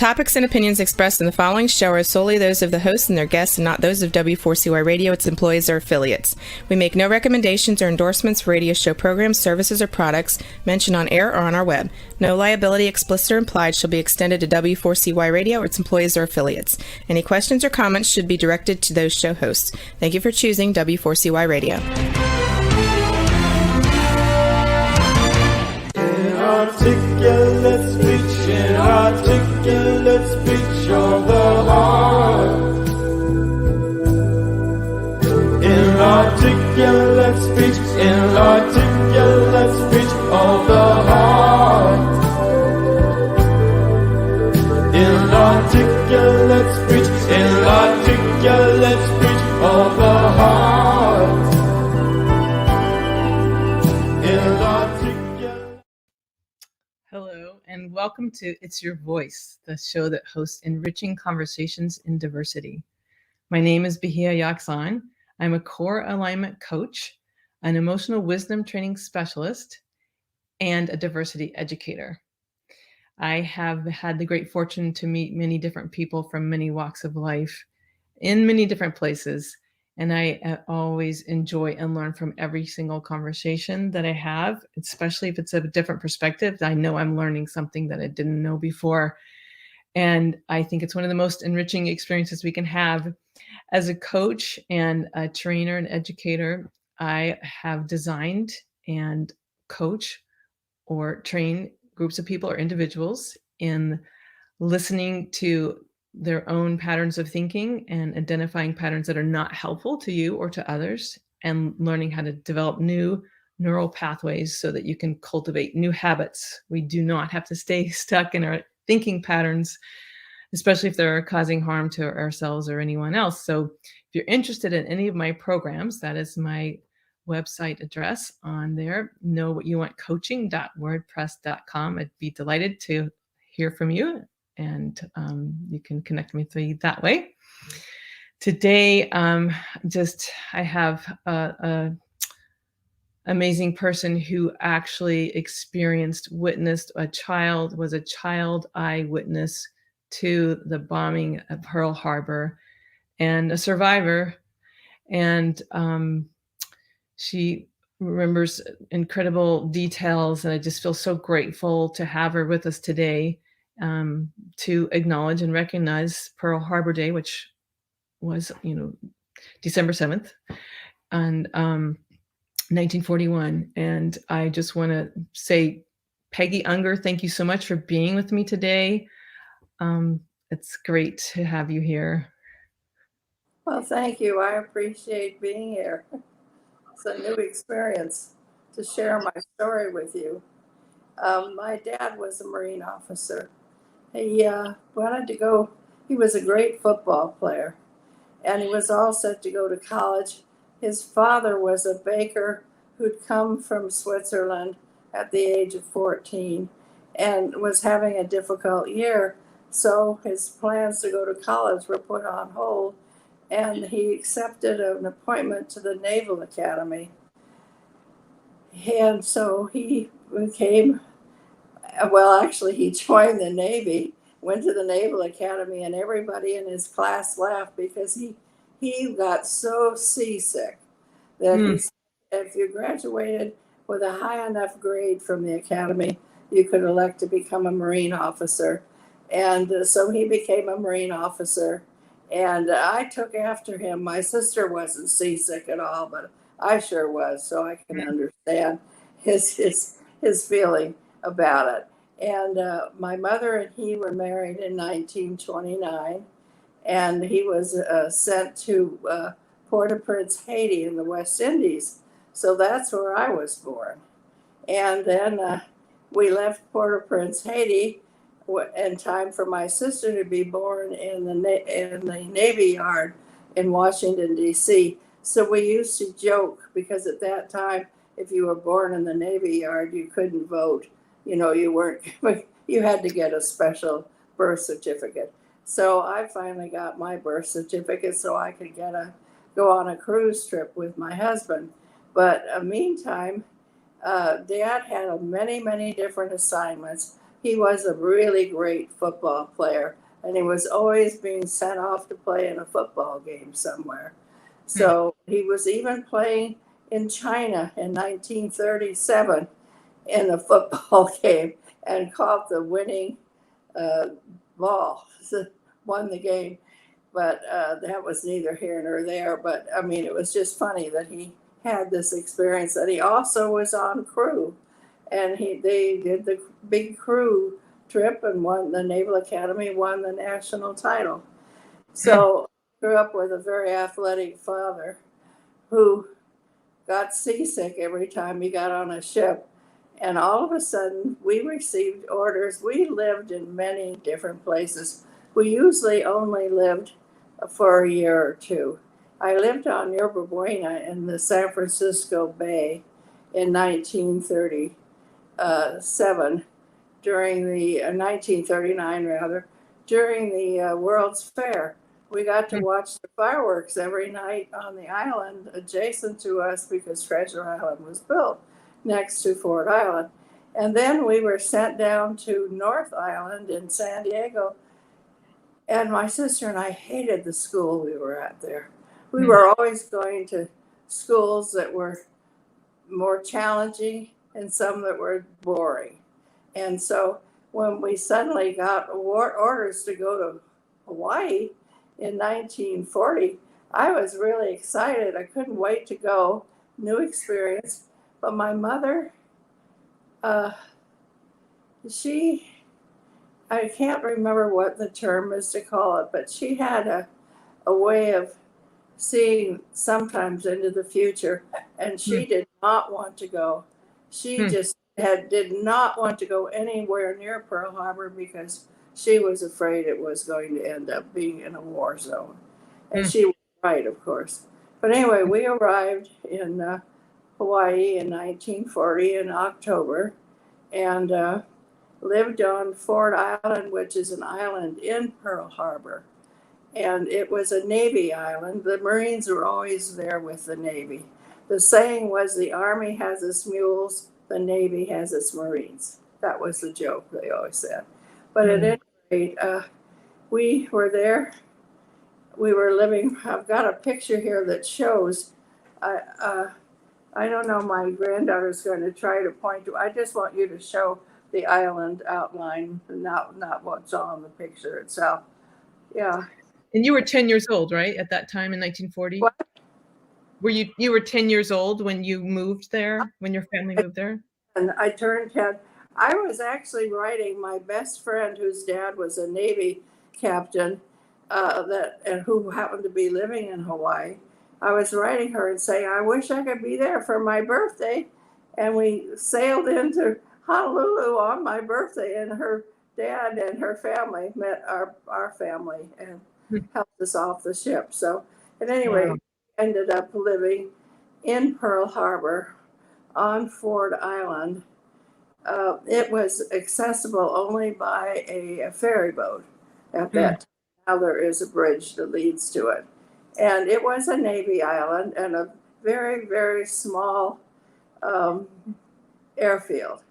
topics and opinions expressed in the following show are solely those of the hosts and their guests and not those of W4CY Radio, its employees, or affiliates. We make no recommendations or endorsements for radio show programs, services, or products mentioned on air or on our web. No liability, explicit or implied, shall be extended to W4CY Radio or its employees or affiliates. Any questions or comments should be directed to those show hosts. Thank you for choosing W4CY Radio. Inarticulate speech, inarticulate speech of the heart. Inarticulate speech, inarticulate speech of the heart. Inarticulate speech, inarticulate speech of the heart. Hello, and welcome to It's Your Voice, the show that hosts enriching conversations in diversity. My name is Bahia Yaxan. I'm a core alignment coach, an emotional wisdom training specialist, and a diversity educator. I have had the great fortune to meet many different people from many walks of life in many different places. And I always enjoy and learn from every single conversation that I have, especially if it's a different perspective. I know I'm learning something that I didn't know before. And I think it's one of the most enriching experiences we can have. As a coach and a trainer and educator, I have designed and coach or train groups of people or individuals in listening to their own patterns of thinking and identifying patterns that are not helpful to you or to others, and learning how to develop new neural pathways so that you can cultivate new habits. We do not have to stay stuck in our thinking patterns, especially if they're causing harm to ourselves or anyone else. So if you're interested in any of my programs, that is my website address on there, knowwhatyouvantcoaching.wordpress.com. I'd be delighted to hear from you, and you can connect with me that way. Today, I have a amazing person who actually witnessed was a child eyewitness to the bombing of Pearl Harbor and a survivor. And she remembers incredible details, and I just feel so grateful to have her with us today to acknowledge and recognize Pearl Harbor Day, which was, December 7th and 1941. And I just want to say, Peggy Unger, thank you so much for being with me today. It's great to have you here. Well, thank you. I appreciate being here. It's a new experience to share my story with you. My dad was a Marine officer. He wanted to go, he was a great football player, and he was all set to go to college. His father was a baker who'd come from Switzerland at the age of 14 and was having a difficult year. So his plans to go to college were put on hold, and he accepted an appointment to the Naval Academy. And so he he joined the Navy, went to the Naval Academy, and everybody in his class laughed because he got so seasick that he said, if you graduated with a high enough grade from the academy, you could elect to become a Marine officer. And so he became a Marine officer, and I took after him. My sister wasn't seasick at all, but I sure was, so I can understand his feeling about it. And my mother and he were married in 1929, and he was sent to Port-au-Prince, Haiti in the West Indies. So that's where I was born. And then we left Port-au-Prince, Haiti, in time for my sister to be born in the Navy Yard in Washington, D.C. So we used to joke, because at that time, if you were born in the Navy Yard, you couldn't vote. You had to get a special birth certificate. So I finally got my birth certificate so I could go on a cruise trip with my husband. But meantime, Dad had many, many different assignments he was a really great football player, and he was always being sent off to play in a football game somewhere. So he was even playing in China in 1937 in a football game and caught the winning ball, won the game. But that was neither here nor there. But I mean, it was just funny that he had this experience. That he also was on crew, and they did the big crew trip and won the Naval Academy, won the national title. So I grew up with a very athletic father who got seasick every time he got on a ship. And all of a sudden, we received orders. We lived in many different places. We usually only lived for a year or two. I lived on Yerba Buena in the San Francisco Bay in 1937, during the 1939 rather, during the World's Fair. We got to watch the fireworks every night on the island adjacent to us because Treasure Island was built next to Fort Island. And then we were sent down to North Island in San Diego. And my sister and I hated the school we were at there. We were always going to schools that were more challenging and some that were boring. And so when we suddenly got orders to go to Hawaii in 1940, I was really excited. I couldn't wait to go, new experience. But my mother, I can't remember what the term is to call it, but she had a way of seeing sometimes into the future, and she did not want to go. She just did not want to go anywhere near Pearl Harbor because she was afraid it was going to end up being in a war zone. And she was right, of course. But anyway, we arrived in Hawaii in 1940 in October, and lived on Fort Island, which is an island in Pearl Harbor. And it was a Navy island. The Marines were always there with the Navy. The saying was, the Army has its mules, the Navy has its Marines. That was the joke they always said. But at any rate, we were there. We were living, I've got a picture here that shows, I don't know, my granddaughter's going to try to point to, I just want you to show the island outline, not what's on the picture itself. Yeah. And you were 10 years old, right, at that time in 1940? What? Were you were 10 years old when you moved there, when your family moved there? And I turned 10. I was actually writing my best friend, whose dad was a Navy captain, and who happened to be living in Hawaii. I was writing her and saying, I wish I could be there for my birthday. And we sailed into Honolulu on my birthday, and her dad and her family met our family and helped us off the ship. So at any rate, ended up living in Pearl Harbor on Ford Island. It was accessible only by a ferry boat at that time. Now there is a bridge that leads to it. And it was a Navy island and a very, very small airfield,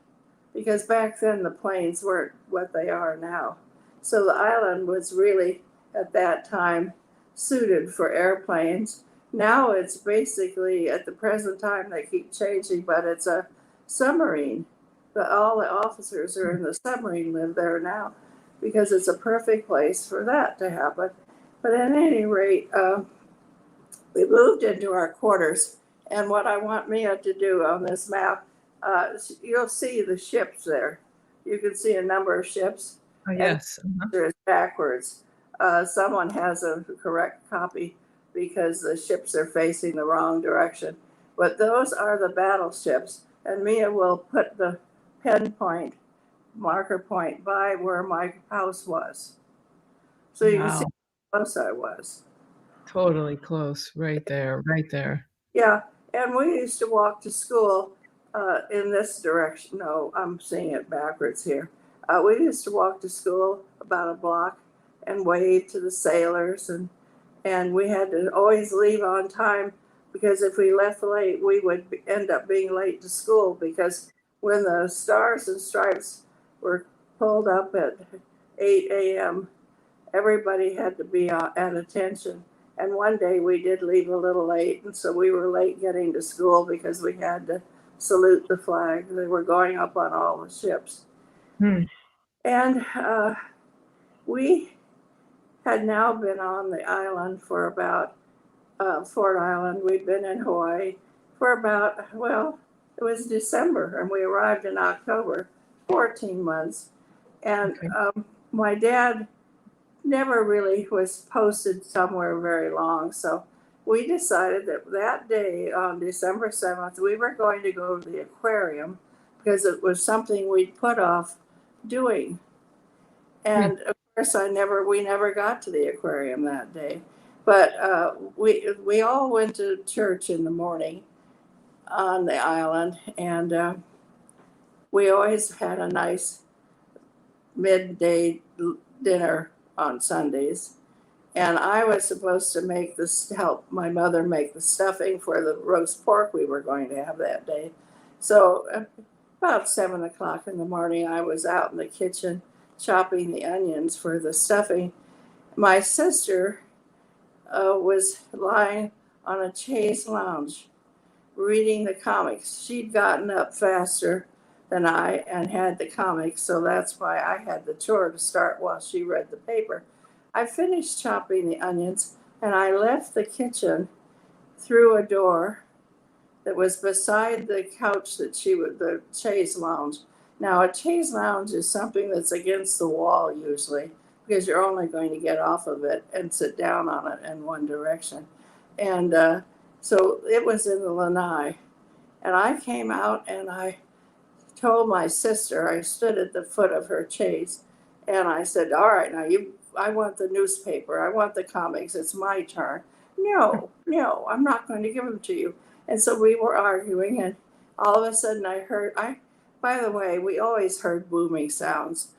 because back then the planes weren't what they are now. So the island was really, at that time, suited for airplanes. Now it's basically, at the present time, they keep changing, but it's a submarine. But all the officers are in the submarine, live there now, because it's a perfect place for that to happen. But at any rate, we moved into our quarters. And what I want Mia to do on this map, you'll see the ships there. You can see a number of ships. Oh, yes. It's backwards. Someone has a correct copy because the ships are facing the wrong direction. But those are the battleships, and Mia will put the marker point by where my house was. So you can see how close I was. Totally close, right there, right there. Yeah, and we used to walk to school in this direction. No, I'm seeing it backwards here. We used to walk to school about a block and wave to the sailors, and we had to always leave on time, because if we left late, we would end up being late to school, because when the stars and stripes were pulled up at 8 a.m., everybody had to be at attention. And one day we did leave a little late, and so we were late getting to school because we had to salute the flag. They were going up on all the ships. And we had now been on the island for about Fort Island. We'd been in Hawaii for about, well, it was December, and we arrived in October, 14 months. And my dad never really was posted somewhere very long. So we decided that that day on December 7th, we were going to go to the aquarium because it was something we'd put off doing. And of course, we never got to the aquarium that day. But we all went to church in the morning on the island, and we always had a nice midday dinner on Sundays. And I was supposed to help my mother make the stuffing for the roast pork we were going to have that day. So about 7 o'clock in the morning, I was out in the kitchen chopping the onions for the stuffing. My sister was lying on a chaise lounge reading the comics. She'd gotten up faster than I and had the comics, so that's why I had the chore to start while she read the paper. I finished chopping the onions, and I left the kitchen through a door that was beside the couch the chaise lounge. Now, a chaise lounge is something that's against the wall usually, because you're only going to get off of it and sit down on it in one direction. And so it was in the lanai. And I came out and I told my sister, I stood at the foot of her chaise, and I said, all right, now I want the newspaper. I want the comics. It's my turn. No, I'm not going to give them to you. And so we were arguing, and all of a sudden by the way, we always heard booming sounds.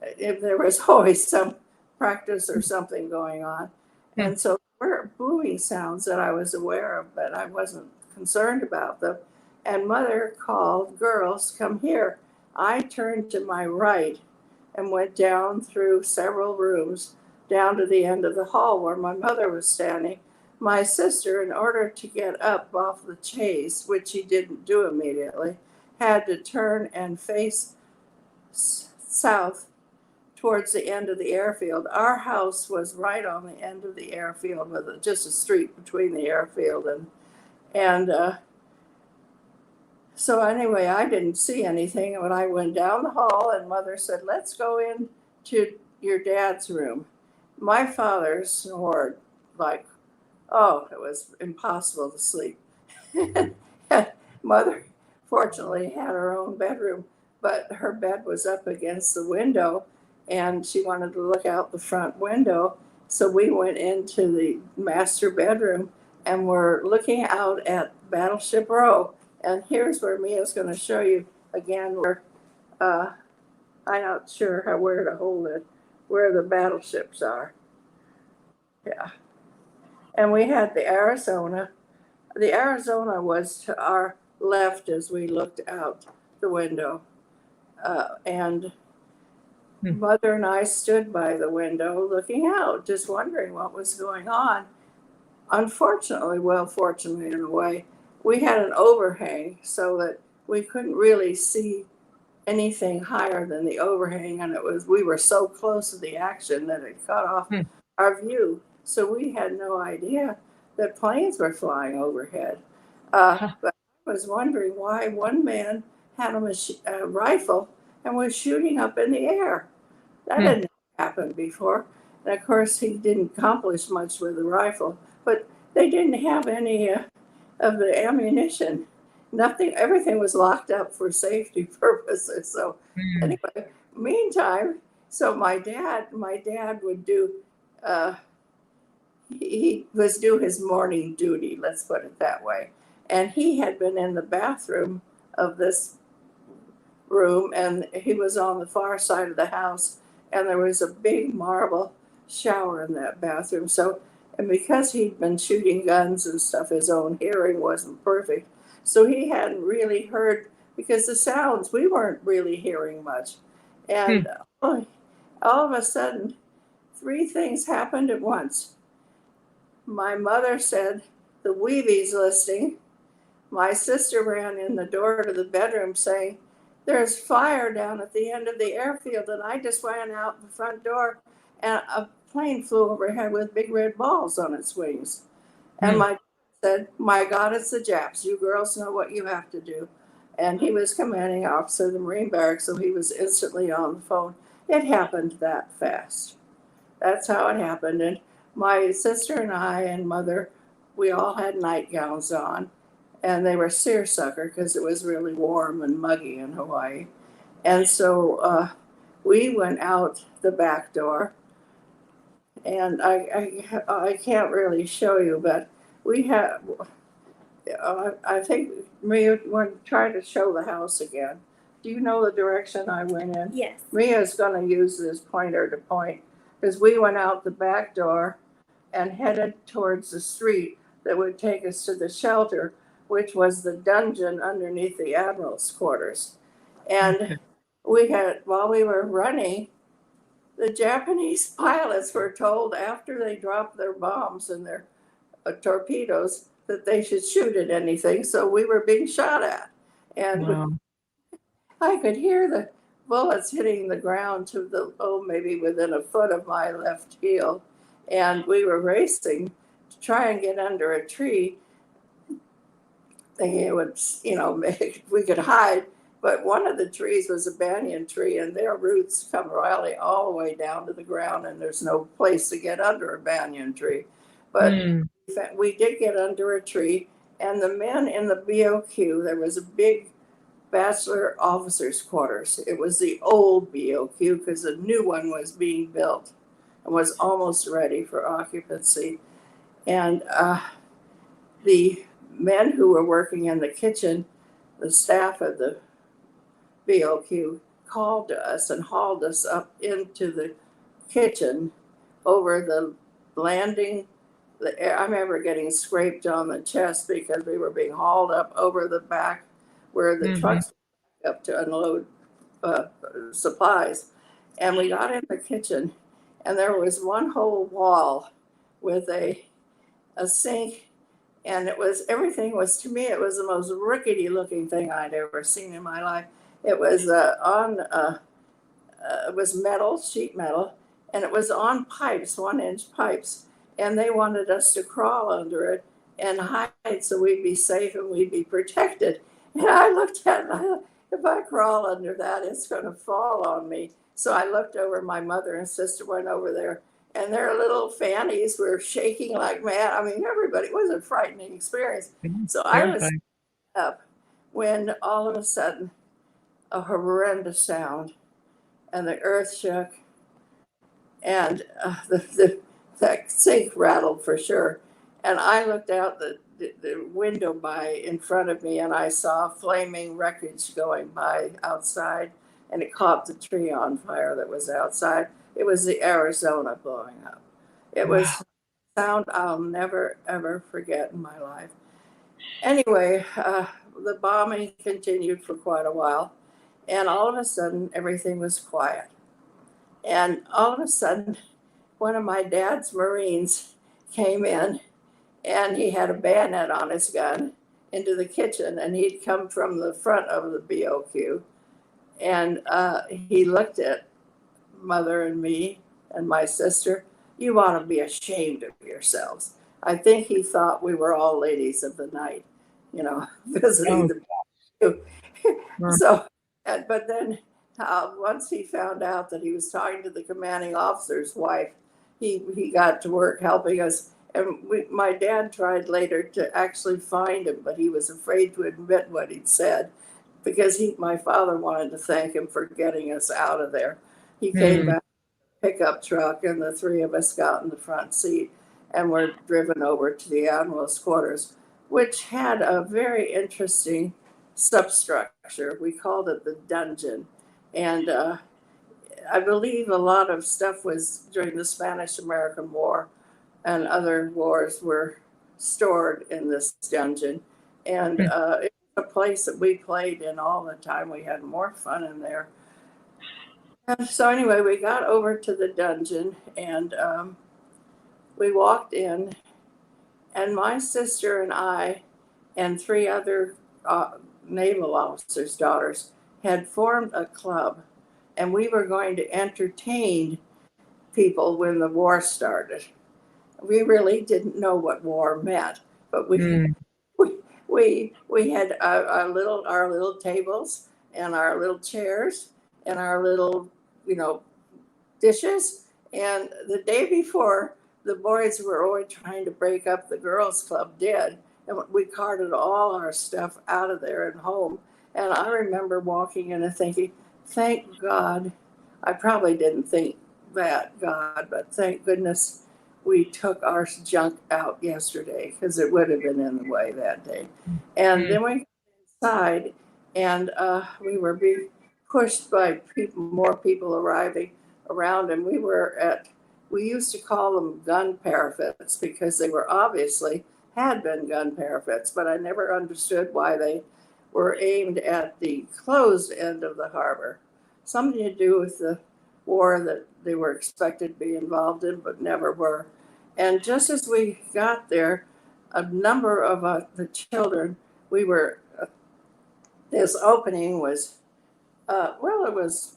If there was always some practice or something going on. And so there were booming sounds that I was aware of, but I wasn't concerned about them. And Mother called, girls, come here. I turned to my right and went down through several rooms down to the end of the hall where my mother was standing. My sister, in order to get up off the chaise, which she didn't do immediately, had to turn and face south towards the end of the airfield. Our house was right on the end of the airfield with just a street between the airfield and so anyway, I didn't see anything. And when I went down the hall, and Mother said, let's go in to your dad's room. My father snored like, oh, it was impossible to sleep. Mother fortunately had her own bedroom, but her bed was up against the window, and she wanted to look out the front window. So we went into the master bedroom, and we're looking out at Battleship Row. And here's where Mia's going to show you again where, I'm not sure where to hold it, where the battleships are. Yeah. And we had the Arizona. The Arizona was to our left as we looked out the window. And Mother and I stood by the window looking out, just wondering what was going on. Unfortunately, fortunately in a way, we had an overhang so that we couldn't really see anything higher than the overhang, and we were so close to the action that it cut off our view. So we had no idea that planes were flying overhead. But I was wondering why one man had a rifle and was shooting up in the air. That didn't happen before. And of course, he didn't accomplish much with the rifle, but they didn't have any of the ammunition. Nothing, everything was locked up for safety purposes. So anyway, meantime, so my dad would do, he was do his morning duty, let's put it that way. And he had been in the bathroom of this room, and he was on the far side of the house, and there was a big marble shower in that bathroom. So, and because he'd been shooting guns and stuff, his own hearing wasn't perfect. So he hadn't really heard, because the sounds, we weren't really hearing much. And all of a sudden, three things happened at once. My mother said, the Weebies listing. My sister ran in the door to the bedroom saying, there's fire down at the end of the airfield. And I just ran out the front door and a plane flew overhead with big red balls on its wings. And my dad said, my God, it's the Japs. You girls know what you have to do. And he was commanding officer of the Marine Barracks, so he was instantly on the phone. It happened that fast. That's how it happened. And my sister and I and mother, we all had nightgowns on, and they were seersucker because it was really warm and muggy in Hawaii. And so we went out the back door, and I can't really show you, but we had, I think Maria would try to show the house again. Do you know the direction I went in? Yes. Maria's going to use this pointer to point, because we went out the back door and headed towards the street that would take us to the shelter, which was the dungeon underneath the admiral's quarters. And we had, while we were running, the Japanese pilots were told after they dropped their bombs and their torpedoes that they should shoot at anything. So we were being shot at. And I could hear the bullets hitting the ground to the, maybe within a foot of my left heel. And we were racing to try and get under a tree, thinking it would, we could hide. But one of the trees was a banyan tree, and their roots come really all the way down to the ground, and there's no place to get under a banyan tree. But we did get under a tree, and the men in the BOQ, there was a big bachelor officers' quarters. It was the old BOQ because a new one was being built and was almost ready for occupancy. And the men who were working in the kitchen, the staff of the BOQ, called to us and hauled us up into the kitchen over the landing. I remember getting scraped on the chest because we were being hauled up over the back where the trucks were up to unload supplies. And we got in the kitchen, and there was one whole wall with a sink, and everything was, to me, it was the most rickety looking thing I'd ever seen in my life. It was it was metal, sheet metal, and it was on pipes, 1-inch pipes. And they wanted us to crawl under it and hide so we'd be safe and we'd be protected. And I looked at it and I thought, if I crawl under that, it's going to fall on me. So I looked over, my mother and sister went over there, and their little fannies were shaking like mad. I mean, everybody, it was a frightening experience. So I was up when all of a sudden a horrendous sound, and the earth shook, and that sink rattled for sure. And I looked out the window in front of me, and I saw flaming wreckage going by outside, and it caught the tree on fire that was outside. It was the Arizona blowing up. It was a sound I'll never, ever forget in my life. Anyway, the bombing continued for quite a while, and all of a sudden, everything was quiet. And all of a sudden, one of my dad's Marines came in, and he had a bayonet on his gun into the kitchen, and he'd come from the front of the BOQ. And he looked at Mother and me and my sister. You ought to be ashamed of yourselves. I think he thought we were all ladies of the night, visiting the BOQ. So, but then once he found out that he was talking to the commanding officer's wife, he got to work helping us. And my dad tried later to actually find him, but he was afraid to admit what he'd said because my father wanted to thank him for getting us out of there. He came back in a pickup truck, and the three of us got in the front seat and were driven over to the admiral's quarters, which had a very interesting substructure. We called it the dungeon. And I believe a lot of stuff was during the Spanish-American War, and other wars were stored in this dungeon. And it was a place that we played in all the time. We had more fun in there. So anyway, we got over to the dungeon, and we walked in, and my sister and I and three other naval officers' daughters had formed a club, and we were going to entertain people when the war started. We really didn't know what war meant, but we had our little tables and our little chairs and our little, you know, dishes. And the day before, the boys were always trying to break up the girls' club did. And we carted all our stuff out of there and home. And I remember walking in and thinking, thank God. I probably didn't think that, God, but thank goodness we took our junk out yesterday, because it would have been in the way that day. And then we got inside, and we were being pushed by people, more people arriving around, and we used to call them gun parapets because they were obviously had been gun parapets, but I never understood why they were aimed at the closed end of the harbor. Something to do with the war that they were expected to be involved in, but never were. And just as we got there, a number of the children, this opening was, it was,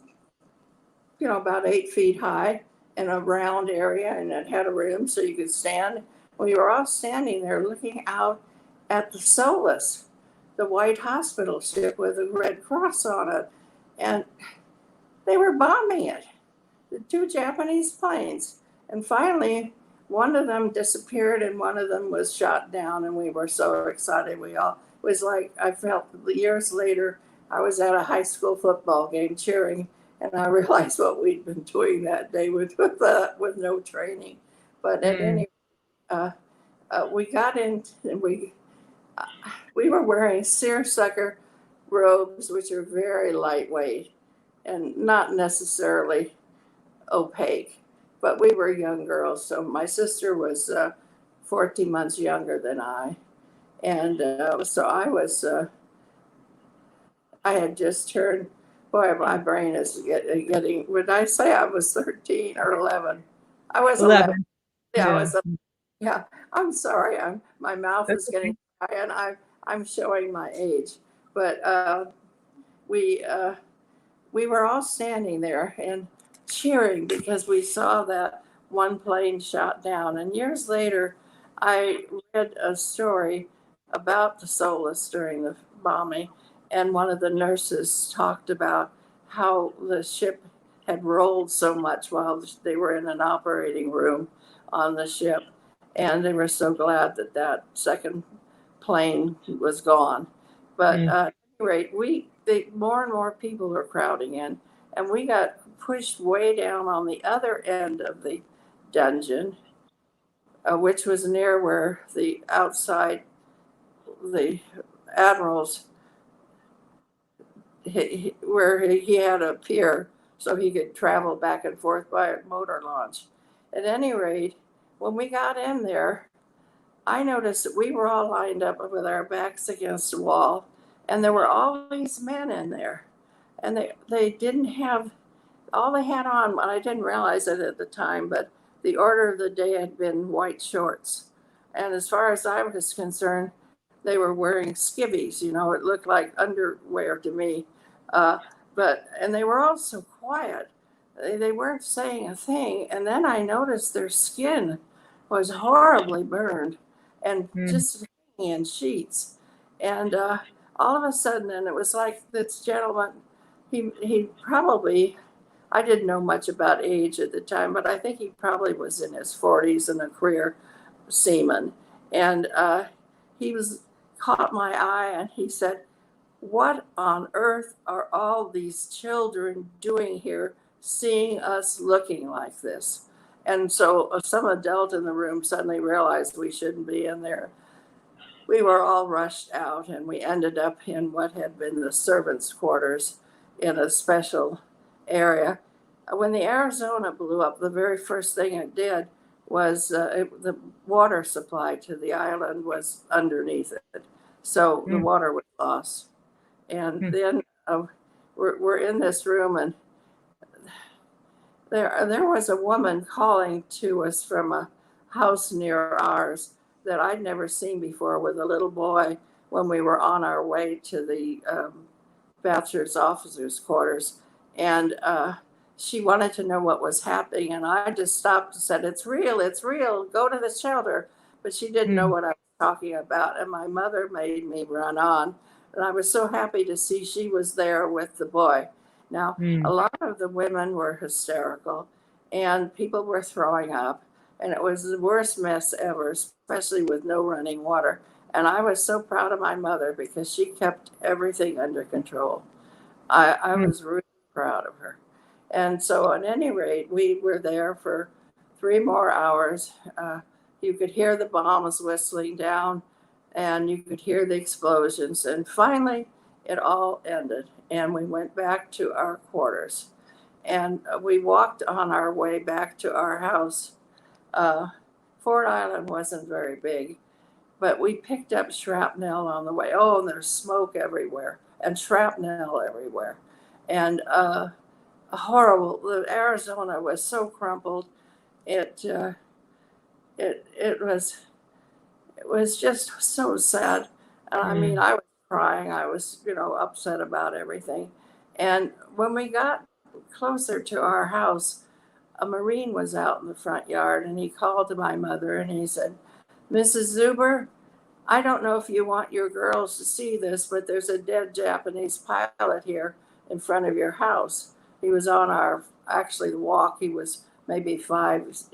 about 8 feet high in a round area, and it had a room so you could stand. We were all standing there looking out at the Solace, the white hospital ship with a Red Cross on it. And they were bombing it, the 2 Japanese planes. And finally, one of them disappeared and one of them was shot down, and we were so excited. It was like, I felt years later, I was at a high school football game cheering, and I realized what we'd been doing that day with no training. But at any we got in, and we were wearing seersucker robes, which are very lightweight and not necessarily opaque. But we were young girls, so my sister was 14 months younger than I, and so I had just turned. Boy, my brain is getting. Would I say I was 13 or 11? I was 11. Yeah, I was. Yeah, I'm sorry. My mouth is getting dry, and I'm showing my age. But we were all standing there and cheering because we saw that one plane shot down. And years later, I read a story about the Solace during the bombing, and one of the nurses talked about how the ship had rolled so much while they were in an operating room on the ship, and they were so glad that that second plane was gone. But at any rate, more and more people were crowding in, and we got pushed way down on the other end of the dungeon, which was near where the admiral's, where he had a pier so he could travel back and forth by a motor launch. At any rate, when we got in there, I noticed that we were all lined up with our backs against the wall, and there were all these men in there, and they didn't have, all they had on, I didn't realize it at the time, but the order of the day had been white shorts. And as far as I was concerned, they were wearing skivvies, it looked like underwear to me. And they were all so quiet. They weren't saying a thing. And then I noticed their skin was horribly burned and just hanging in sheets. And all of a sudden, and it was like this gentleman, he probably, I didn't know much about age at the time, but I think he probably was in his 40s and a career seaman. And he caught my eye, and he said, "What on earth are all these children doing here, seeing us looking like this?" And so some adult in the room suddenly realized we shouldn't be in there. We were all rushed out, and we ended up in what had been the servants' quarters in a special area. When the Arizona blew up, the very first thing it did was the water supply to the island was underneath it. So the water was lost. And then we're in this room, and there was a woman calling to us from a house near ours that I'd never seen before with a little boy when we were on our way to the bachelor's officers' quarters. And she wanted to know what was happening. And I just stopped and said, it's real, go to the shelter. But she didn't know what I was talking about. And my mother made me run on. And I was so happy to see she was there with the boy. Now, a lot of the women were hysterical and people were throwing up. And it was the worst mess ever, especially with no running water. And I was so proud of my mother because she kept everything under control. I was really proud of her. And so, at any rate, we were there for 3 more hours. You could hear the bombs whistling down and you could hear the explosions. And finally, it all ended. And we went back to our quarters. And we walked on our way back to our house. Fort Island wasn't very big, but we picked up shrapnel on the way. Oh, and there's smoke everywhere and shrapnel everywhere. And horrible. The Arizona was so crumpled. It was just so sad. And I mean, I was crying. I was, upset about everything. And when we got closer to our house, a Marine was out in the front yard and he called to my mother and he said, Mrs. Zuber, I don't know if you want your girls to see this, but there's a dead Japanese pilot here in front of your house. He was on the walk. He was maybe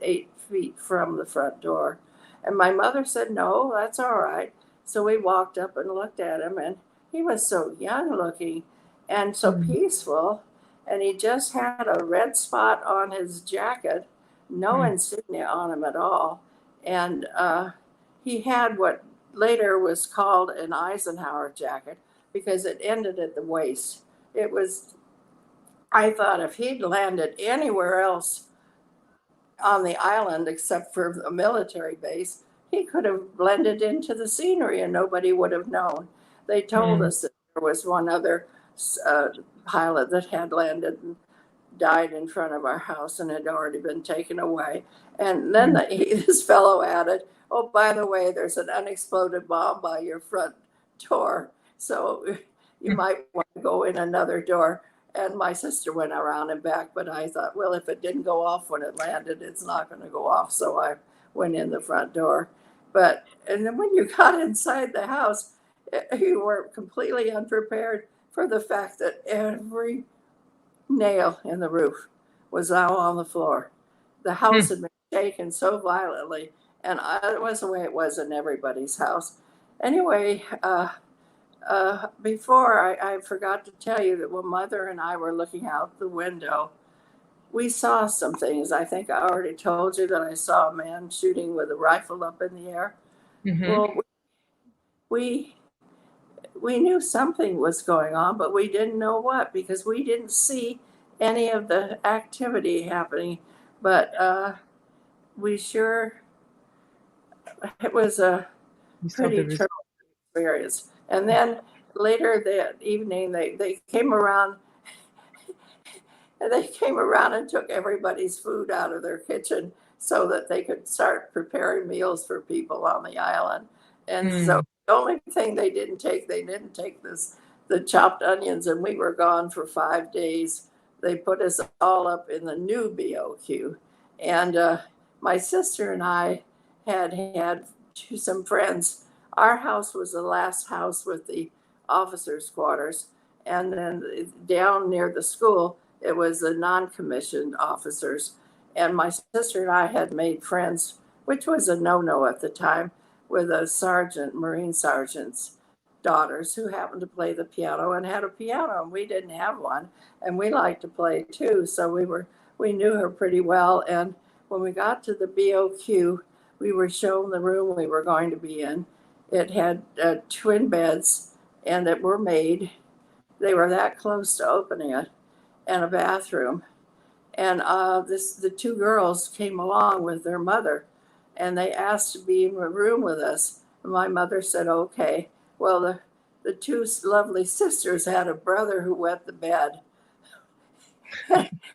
8 feet from the front door. And my mother said, no, that's all right. So we walked up and looked at him, and he was so young looking and so peaceful. And he just had a red spot on his jacket, no insignia on him at all. And he had what later was called an Eisenhower jacket because it ended at the waist. I thought if he'd landed anywhere else on the island except for a military base, he could have blended into the scenery and nobody would have known. They told us that there was one other pilot that had landed and died in front of our house and had already been taken away. And then this fellow added, oh, by the way, there's an unexploded bomb by your front door. So you might want to go in another door. And my sister went around and back, but I thought, well, if it didn't go off when it landed, it's not going to go off. So I went in the front door. And then when you got inside the house, you were completely unprepared for the fact that every nail in the roof was now on the floor. The house had been shaken so violently, and it was the way it was in everybody's house. Anyway, before I forgot to tell you that when Mother and I were looking out the window, we saw some things. I think I already told you that I saw a man shooting with a rifle up in the air. Well, we knew something was going on, but we didn't know what because we didn't see any of the activity happening. But it was a pretty terrible experience. And then later that evening, they came around and took everybody's food out of their kitchen so that they could start preparing meals for people on the island. And so the only thing they didn't take the chopped onions, and we were gone for 5 days. They put us all up in the new BOQ. And my sister and I had some friends. Our house was the last house with the officers' quarters. And then down near the school, it was the non-commissioned officers. And my sister and I had made friends, which was a no-no at the time, with a Marine sergeant's daughters who happened to play the piano and had a piano, and we didn't have one. And we liked to play too, so we knew her pretty well. And when we got to the BOQ, we were shown the room we were going to be in. It had twin beds, and that were made. They were that close to opening it, and a bathroom. And the two girls came along with their mother, and they asked to be in a room with us. And my mother said, okay. Well, the two lovely sisters had a brother who wet the bed.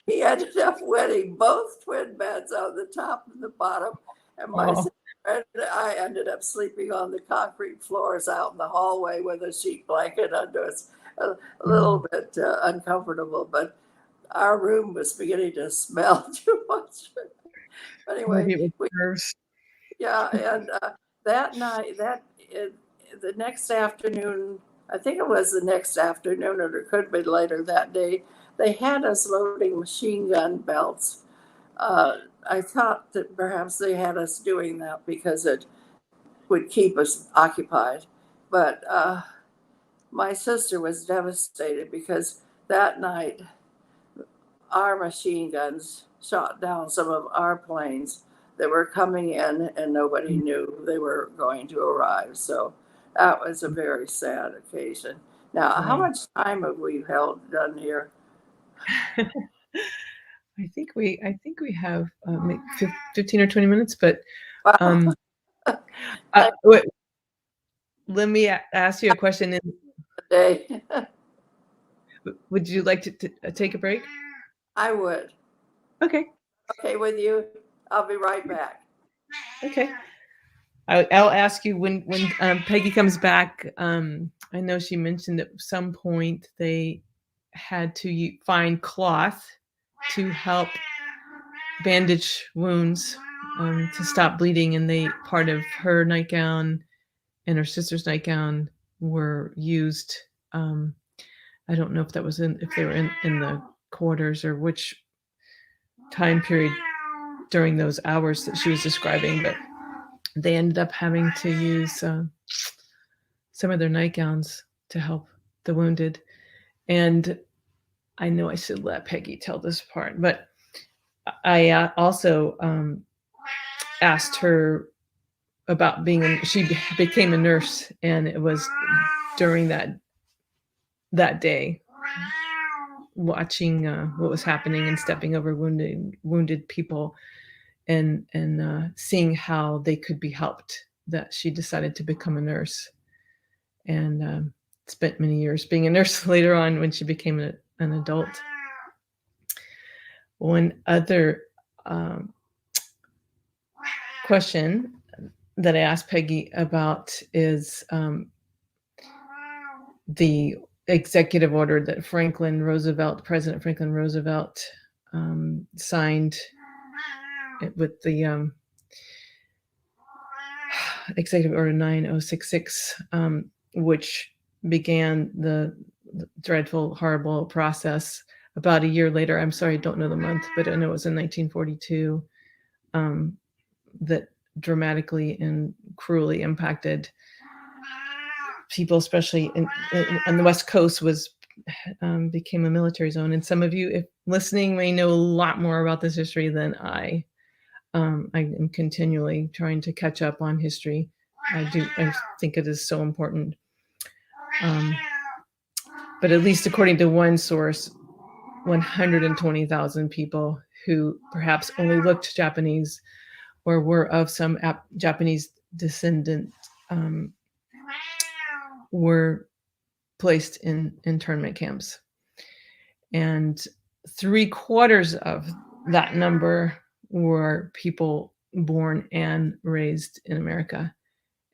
He ended up winning both twin beds on the top and the bottom. And my Oh, sister and I ended up sleeping on the concrete floors out in the hallway with a sheet blanket under us. A little bit uncomfortable, but our room was beginning to smell too much. Anyway, maybe it was we nerves. yeah, and that night, the next afternoon, I think it was the next afternoon, or it could be later that day, they had us loading machine gun belts. I thought that perhaps they had us doing that because it would keep us occupied. But my sister was devastated because that night our machine guns shot down some of our planes that were coming in, and nobody knew they were going to arrive. So that was a very sad occasion. Now, how Wow. much time have we held done here? I think we have 15 or 20 minutes, but Wow. um, Thank wait, let me ask you a question. you today. Would you like to take a break? I would. Okay. Okay, with you. I'll be right back. Okay. I'll ask you when Peggy comes back. I know she mentioned at some point they had to find cloth to help bandage wounds to stop bleeding, and they part of her nightgown and her sister's nightgown were used. I don't know if that was if they were in the quarters or which time period during those hours that she was describing, but they ended up having to use some of their nightgowns to help the wounded. And I know I should let Peggy tell this part, but I also asked her about she became a nurse, and it was during that day watching what was happening and stepping over wounded people and seeing how they could be helped that she decided to become a nurse and spent many years being a nurse later on when she became an adult. One other question that I asked Peggy about is the executive order that President Franklin Roosevelt signed with the Executive Order 9066, which began the dreadful, horrible process about a year later. I'm sorry, I don't know the month, but I know it was in 1942, that dramatically and cruelly impacted people, especially on the West Coast, became a military zone. And some of you, if listening, may know a lot more about this history than I. I am continually trying to catch up on history. I think it is so important. But at least according to one source, 120,000 people who perhaps only looked Japanese or were of some Japanese descendant were placed in internment camps. And 3/4 of that number were people born and raised in America.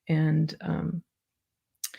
And